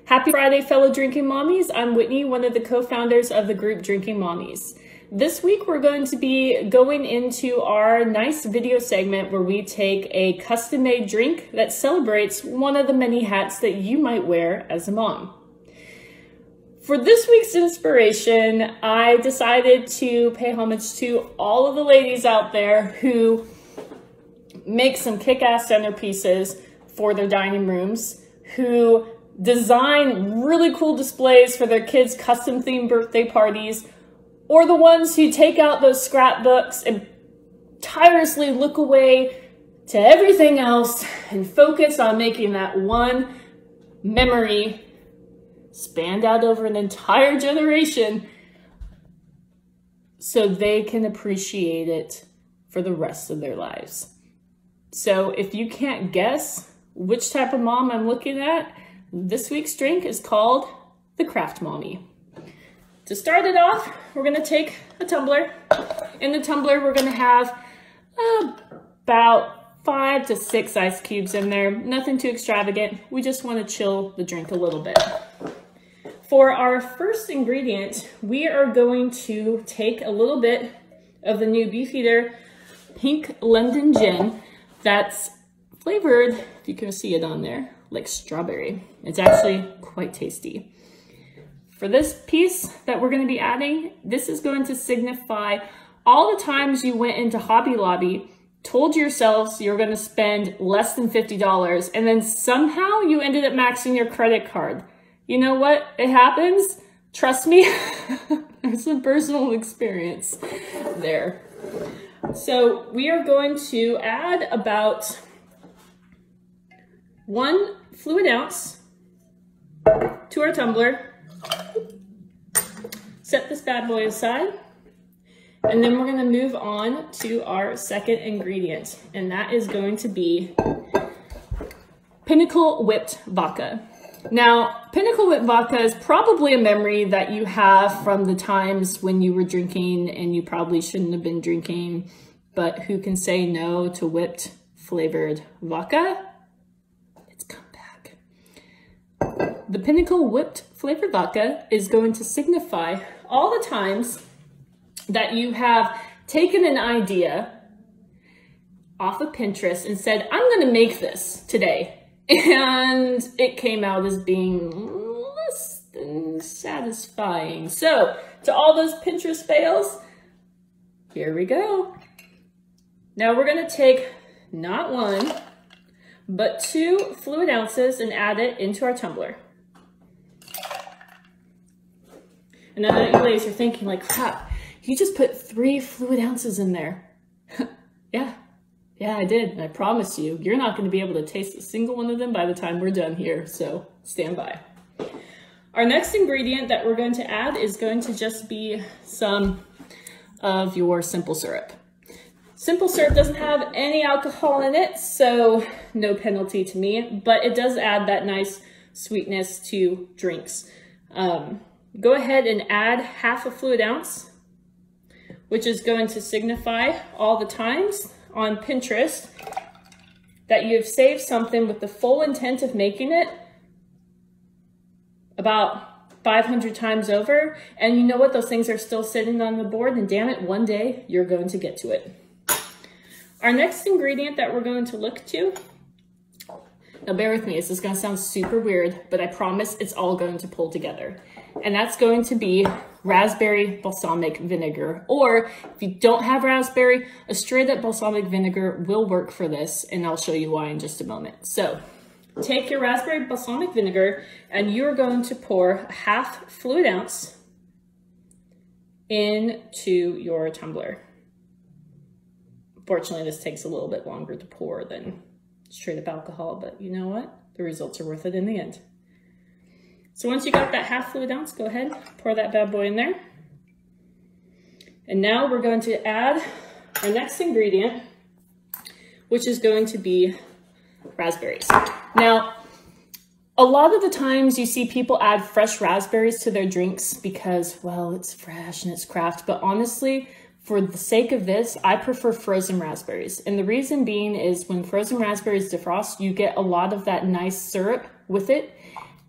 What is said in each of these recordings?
Happy Friday, fellow drinking mommies. I'm Whitney, one of the co-founders of the group Drinking Mommies. This week, we're going to be going into our nice video segment where we take a custom-made drink that celebrates one of the many hats that you might wear as a mom. For this week's inspiration, I decided to pay homage to all of the ladies out there who make some kick-ass centerpieces for their dining rooms, who design really cool displays for their kids' custom-themed birthday parties, or the ones who take out those scrapbooks and tirelessly look away to everything else and focus on making that one memory spanned out over an entire generation so they can appreciate it for the rest of their lives. So if you can't guess which type of mom I'm looking at, this week's drink is called the Craft Mommy. To start it off, we're gonna take a tumbler. In the tumbler, we're gonna have about 5 to 6 ice cubes in there. Nothing too extravagant. We just wanna chill the drink a little bit. For our first ingredient, we are going to take a little bit of the new Beefeater Pink Gin that's flavored, if you can see it on there, like strawberry. It's actually quite tasty. For this piece that we're going to be adding, this is going to signify all the times you went into Hobby Lobby, told yourselves you're going to spend less than $50, and then somehow you ended up maxing your credit card. You know what? It happens. Trust me, there's some personal experience there. So we are going to add about 1 fluid ounce to our tumbler. Set this bad boy aside. And then we're going to move on to our second ingredient. And that is going to be Pinnacle Whipped Vodka. Now, Pinnacle Whipped Vodka is probably a memory that you have from the times when you were drinking and you probably shouldn't have been drinking, but who can say no to whipped flavored vodka? It's come back. The Pinnacle Whipped flavored vodka is going to signify all the times that you have taken an idea off of Pinterest and said, I'm going to make this today. And it came out as being less than satisfying. So, to all those Pinterest fails, here we go. Now we're going to take not 1, but 2 fluid ounces and add it into our tumbler. And I know you ladies are thinking like, crap, you just put 3 fluid ounces in there. Yeah, I did. And I promise you, you're not going to be able to taste a single one of them by the time we're done here. So stand by. Our next ingredient that we're going to add is going to just be some of your simple syrup. Simple syrup doesn't have any alcohol in it, so no penalty to me, but it does add that nice sweetness to drinks. Go ahead and add half a fluid ounce, which is going to signify all the times on Pinterest that you have saved something with the full intent of making it about 500 times over. And you know what? Those things are still sitting on the board, and damn it, one day you're going to get to it. Our next ingredient that we're going to look to, now bear with me, this is going to sound super weird, but I promise it's all going to pull together. And that's going to be raspberry balsamic vinegar. Or if you don't have raspberry, a straight up balsamic vinegar will work for this, and I'll show you why in just a moment. So take your raspberry balsamic vinegar and you're going to pour half fluid ounce into your tumbler. Fortunately, this takes a little bit longer to pour than straight up alcohol, but you know what? The results are worth it in the end. So once you got that half fluid ounce, go ahead, pour that bad boy in there. And now we're going to add our next ingredient, which is going to be raspberries. Now, a lot of the times you see people add fresh raspberries to their drinks because, well, it's fresh and it's craft, but honestly, for the sake of this, I prefer frozen raspberries. And the reason being is when frozen raspberries defrost, you get a lot of that nice syrup with it.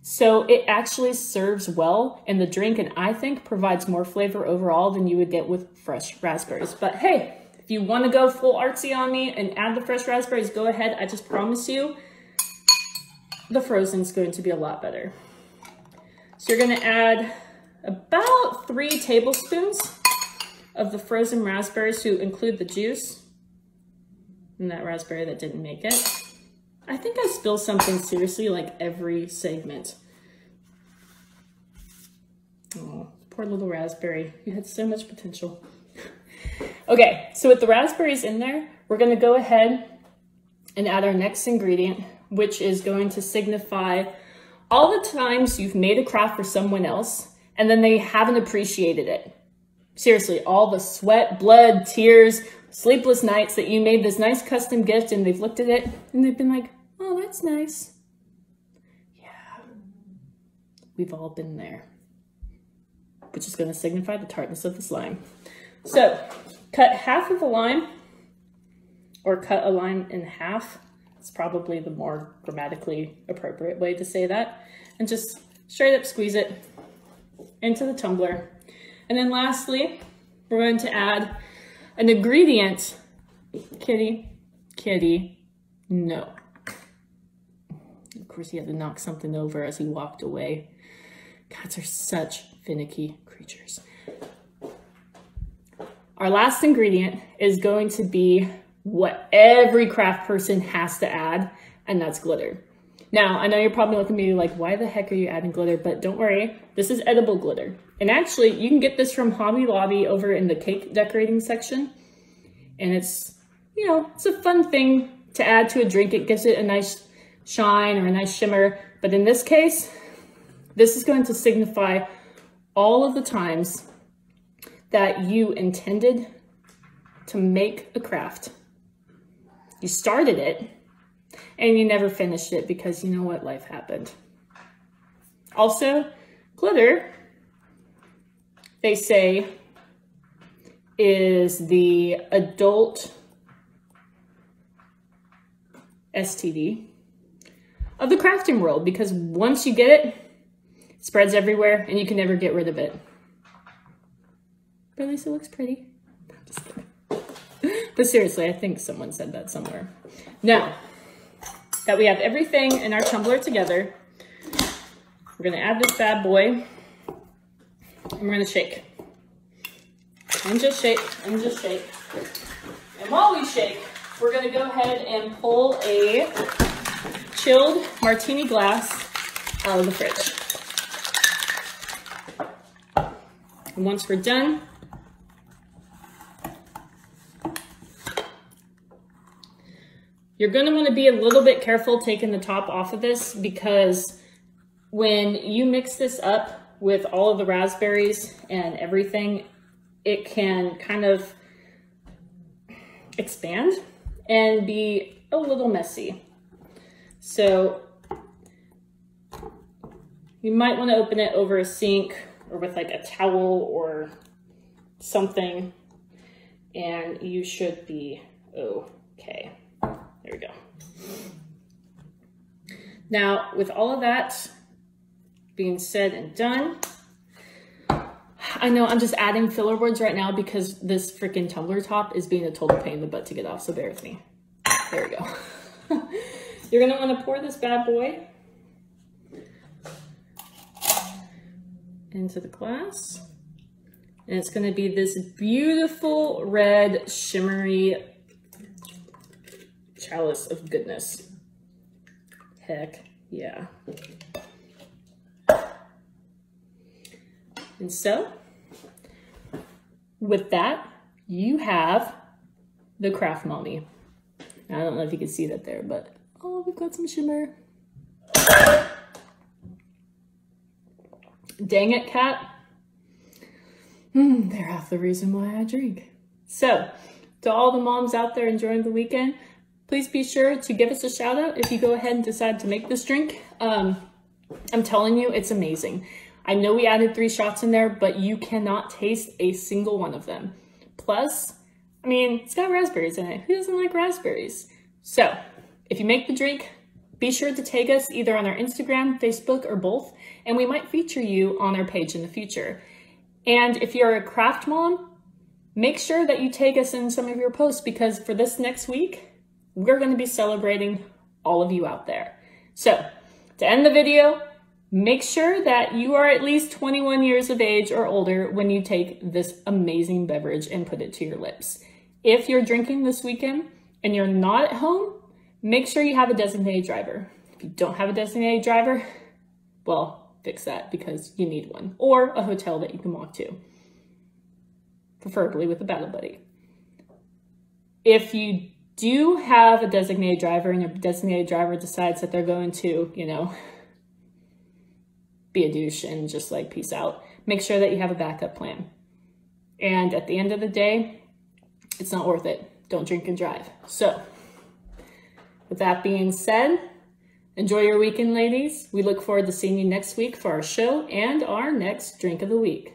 So it actually serves well in the drink, and I think provides more flavor overall than you would get with fresh raspberries. But hey, if you want to go full artsy on me and add the fresh raspberries, go ahead. I just promise you, the frozen's going to be a lot better. So you're going to add about 3 tablespoons of the frozen raspberries to include the juice and that raspberry that didn't make it. I think I spill something seriously like every segment. Oh, poor little raspberry. You had so much potential. Okay, so with the raspberries in there, we're going to go ahead and add our next ingredient, which is going to signify all the times you've made a craft for someone else and then they haven't appreciated it. Seriously, all the sweat, blood, tears, sleepless nights that you made this nice custom gift and they've looked at it and they've been like, oh, that's nice. Yeah, we've all been there, which is going to signify the tartness of this lime. So cut half of a lime, or cut a lime in half. It's probably the more grammatically appropriate way to say that. And just straight up squeeze it into the tumbler. And then lastly, we're going to add an ingredient. Kitty, no. Of course, he had to knock something over as he walked away. Cats are such finicky creatures. Our last ingredient is going to be what every craft person has to add, and that's glitter. Now, I know you're probably looking at me like, why the heck are you adding glitter? But don't worry, this is edible glitter. And actually, you can get this from Hobby Lobby over in the cake decorating section. And it's, you know, it's a fun thing to add to a drink. It gives it a nice shine or a nice shimmer. But in this case, this is going to signify all of the times that you intended to make a craft. You started it and you never finished it because you know what, life happened. Also, glitter, they say, is the adult STD of the crafting world, because once you get it, it spreads everywhere and you can never get rid of it. But at least it looks pretty. I'm just kidding. But seriously, I think someone said that somewhere. Now that we have everything in our tumbler together, we're gonna add this bad boy and we're gonna shake. And just shake, and just shake. And while we shake, we're gonna go ahead and pull a chilled martini glass out of the fridge. And once we're done, you're going to want to be a little bit careful taking the top off of this, because when you mix this up with all of the raspberries and everything, it can kind of expand and be a little messy. So you might want to open it over a sink or with like a towel or something, and you should be okay. There we go. Now, with all of that being said and done, I know I'm just adding filler words right now because this freaking tumbler top is being a total pain in the butt to get off, so bear with me. There we go. You're gonna wanna pour this bad boy into the glass. And it's gonna be this beautiful red shimmery chalice of goodness. Heck yeah. And so, with that, you have the craft mommy. Now, I don't know if you can see that there, but oh, we've got some shimmer. Dang it, cat. They're half the reason why I drink. So, to all the moms out there enjoying the weekend, please be sure to give us a shout out if you go ahead and decide to make this drink. I'm telling you, it's amazing. I know we added 3 shots in there, but you cannot taste a single one of them. Plus, I mean, it's got raspberries in it. Who doesn't like raspberries? So, if you make the drink, Be sure to tag us either on our Instagram, Facebook, or both, and we might feature you on our page in the future. And if you're a craft mom, make sure that you tag us in some of your posts, because for this next week, we're going to be celebrating all of you out there. So to end the video, make sure that you are at least 21 years of age or older when you take this amazing beverage and put it to your lips. If you're drinking this weekend and you're not at home, make sure you have a designated driver. If you don't have a designated driver, well, fix that, because you need one, or a hotel that you can walk to, preferably with a battle buddy. If you do have a designated driver and your designated driver decides that they're going to, be a douche and just like peace out, make sure that you have a backup plan. And at the end of the day, it's not worth it. Don't drink and drive. So with that being said, enjoy your weekend, ladies. We look forward to seeing you next week for our show and our next drink of the week.